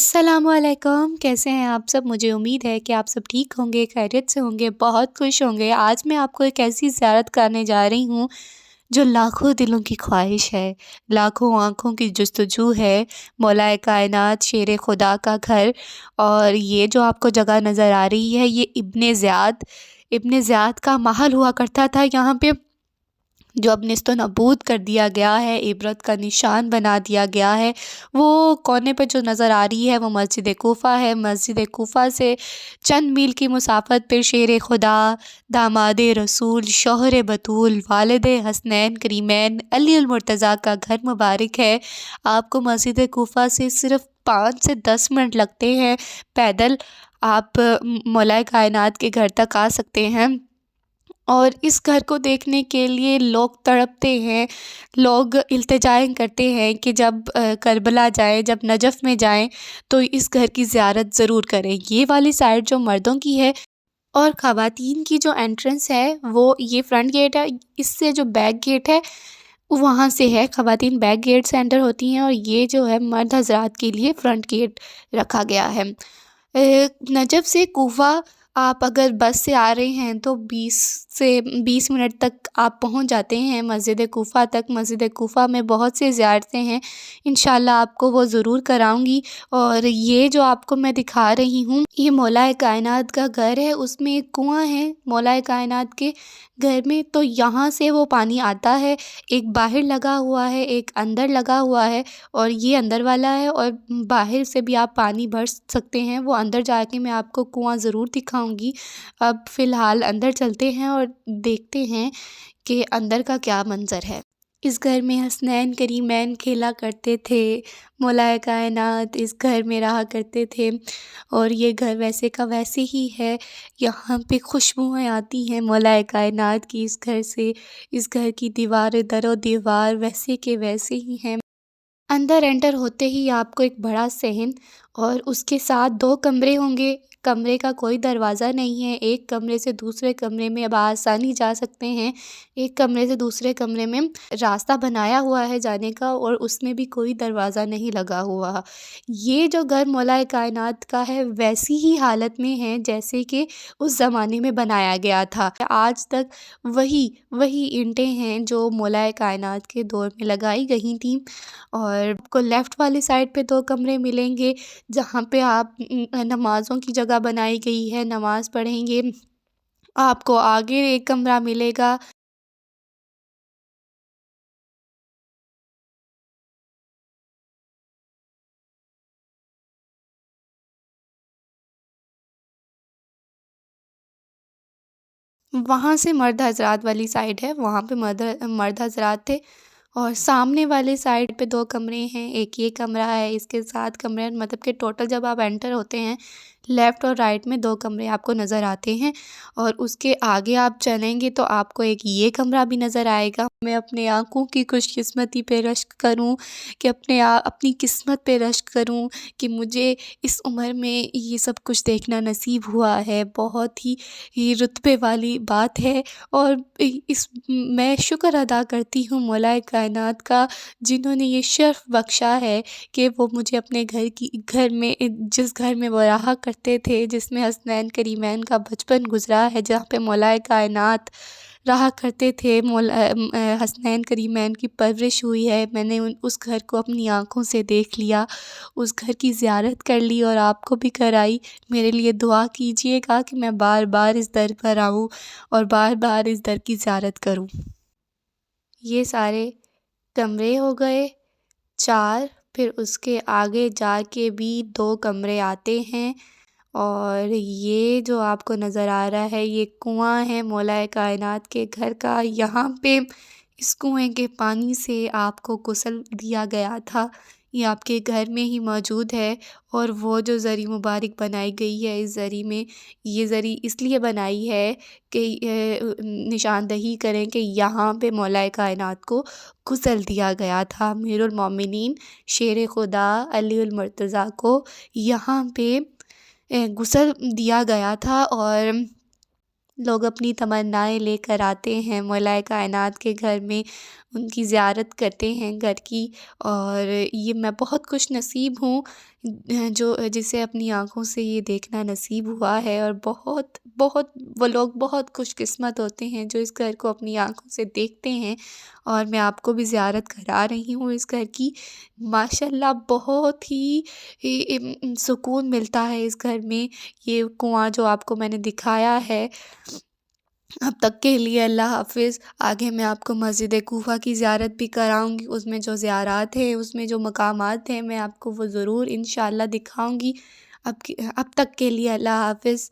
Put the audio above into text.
अस्सलाम वालेकुम, कैसे हैं आप सब? मुझे उम्मीद है कि आप सब ठीक होंगे, खैरियत से होंगे, बहुत खुश होंगे। आज मैं आपको एक ऐसी ज़ियारत कराने जा रही हूँ, जो लाखों दिलों की ख्वाहिश है, लाखों आँखों की जुस्तजू है, मौलाए कायनात शेर खुदा का घर। और ये जो आपको जगह नज़र आ रही है, ये इब्न ज़ियाद का महल हुआ करता था यहाँ पे, जो अब नेस्तनाबूद कर दिया गया है, इबरत का निशान बना दिया गया है। वो कोने पे जो नज़र आ रही है वो मस्जिद कूफ़ा है। मस्जिद कूफ़ा से चंद मील की मुसाफ़त पे शेर खुदा, दामाद रसूल, शौहर बतूल, वालिद हसनैन करीमैन अली अल मुर्तज़ा का घर मुबारक है। आपको मस्जिद कूफ़ा से सिर्फ़ 5 से 10 मिनट लगते हैं पैदल। आप मौलाए कायनात के घर तक आ सकते हैं। और इस घर को देखने के लिए लोग तड़पते हैं, लोग इल्तिजाएँ करते हैं कि जब करबला जाएँ, जब नजफ़ में जाएँ तो इस घर की ज़ियारत ज़रूर करें। ये वाली साइड जो मर्दों की है और ख़वातीन की जो एंट्रेंस है वो ये फ्रंट गेट है, इससे जो बैक गेट है वहाँ से है। ख़वातीन बैक गेट से एंटर होती हैं और ये जो है मर्द हज़रात के लिए फ्रंट गेट रखा गया है। नजफ़ से कूफ़ा आप अगर बस से आ रहे हैं तो 20 मिनट तक आप पहुंच जाते हैं मस्जिद कूफ़ा तक। मस्जिद कूफ़ा में बहुत से ज़ियारतें हैं, इंशाल्लाह आपको वो ज़रूर कराऊंगी। और ये जो आपको मैं दिखा रही हूँ, ये मौलाए कायनात का घर है, उसमें एक कुआँ है मौलाए कायनात के घर में, तो यहाँ से वो पानी आता है। एक बाहर लगा हुआ है, एक अंदर लगा हुआ है, और ये अंदर वाला है, और बाहर से भी आप पानी भर सकते हैं। वो अंदर जाके मैं आपको कुआँ ज़रूर दिखाऊंगी। अब फ़िलहाल अंदर चलते हैं और देखते हैं कि अंदर का क्या मंज़र है। इस घर में हसनैन करीमैन खेला करते थे, मौलाए कायनात इस घर में रहा करते थे। और ये घर वैसे का वैसे ही है, यहाँ पे खुशबुएँ आती हैं मौलाए कायनात की इस घर से। इस घर की दीवारें दरो दीवार वैसे के वैसे ही हैं। अंदर एंटर होते ही आपको एक बड़ा सहन और उसके साथ 2 कमरे होंगे। कमरे का कोई दरवाज़ा नहीं है, एक कमरे से दूसरे कमरे में बआसानी जा सकते हैं। एक कमरे से दूसरे कमरे में रास्ता बनाया हुआ है जाने का, और उसमें भी कोई दरवाज़ा नहीं लगा हुआ। ये जो घर मौलाए कायनात का है वैसी ही हालत में है जैसे कि उस ज़माने में बनाया गया था। आज तक वही वही ईंटें हैं जो मौलाए कायनात के दौर में लगाई गई थीं। और आपको लेफ़्ट वाली साइड पे 2 कमरे मिलेंगे, जहाँ पे आप नमाज़ों की जगह बनाई गई है, नमाज़ पढ़ेंगे। आपको आगे एक कमरा मिलेगा। वहाँ से मर्द हज़रात वाली साइड है, वहाँ पे मर्द हज़रात थे। और सामने वाले साइड पे 2 कमरे हैं, एक ये कमरा है, इसके 7 कमरे हैं, मतलब कि टोटल जब आप एंटर होते हैं लेफ़्ट और राइट में 2 कमरे आपको नज़र आते हैं। और उसके आगे आप चलेंगे तो आपको एक ये कमरा भी नज़र आएगा। मैं अपनी आँखों की खुशकिस्मती पे रश्क करूँ कि अपनी किस्मत पे रश्क करूँ कि मुझे इस उम्र में ये सब कुछ देखना नसीब हुआ है। बहुत ही रुतबे वाली बात है। और मैं शुक्र अदा करती हूँ मौलाए कायनात का, जिन्होंने ये शर्फ़ बख्शा है कि वो मुझे अपने घर में जिस घर में वो रहा करते थे, जिसमें हसनैन करीमैन का बचपन गुज़रा है, जहाँ पे मौलाए कायनात रहा करते थे, हसनैन करीमैन की परवरिश हुई है। मैंने उस घर को अपनी आँखों से देख लिया, उस घर की ज़ियारत कर ली और आपको भी कराई। मेरे लिए दुआ कीजिएगा कि मैं बार-बार इस दर पर आऊँ और बार-बार इस दर की ज़ियारत करूँ। ये सारे कमरे हो गए 4, फिर उसके आगे जाके भी 2 कमरे आते हैं। और ये जो आपको नज़र आ रहा है ये कुआँ है मौलाए कायनात के घर का। यहाँ पे इस कुएँ के पानी से आपको गुस्ल दिया गया था, ये आपके घर में ही मौजूद है। और वो जो ज़री मुबारक बनाई गई है, इस ज़री में, ये ज़री इसलिए बनाई है कि निशानदही करें कि यहाँ पे मौलाए कायनात को गुस्ल दिया गया था। अमीरुल मोमिनीन शेर खुदा अली उल मुर्तज़ा को यहाँ पे गुस्ल दिया गया था। और लोग अपनी तमन्नाएँ लेकर आते हैं मौलाए कायनात के घर में, उनकी ज़ियारत करते हैं घर की। और ये मैं बहुत खुशनसीब हूँ جو جسے اپنی آنکھوں سے یہ دیکھنا نصیب ہوا ہے، اور بہت بہت وہ لوگ بہت خوش قسمت ہوتے ہیں جو اس گھر کو اپنی آنکھوں سے دیکھتے ہیں۔ اور میں آپ کو بھی زیارت کرا رہی ہوں اس گھر کی۔ ماشاءاللہ بہت ہی سکون ملتا ہے اس گھر میں۔ یہ کنواں جو آپ کو میں نے دکھایا ہے، اب تک کے لیے اللہ حافظ۔ آگے میں آپ کو مسجد کوفہ کی زیارت بھی کراؤں گی، اس میں جو زیارات ہیں، اس میں جو مقامات ہیں، میں آپ کو وہ ضرور انشاءاللہ دکھاؤں گی۔ اب تک کے لیے اللہ حافظ۔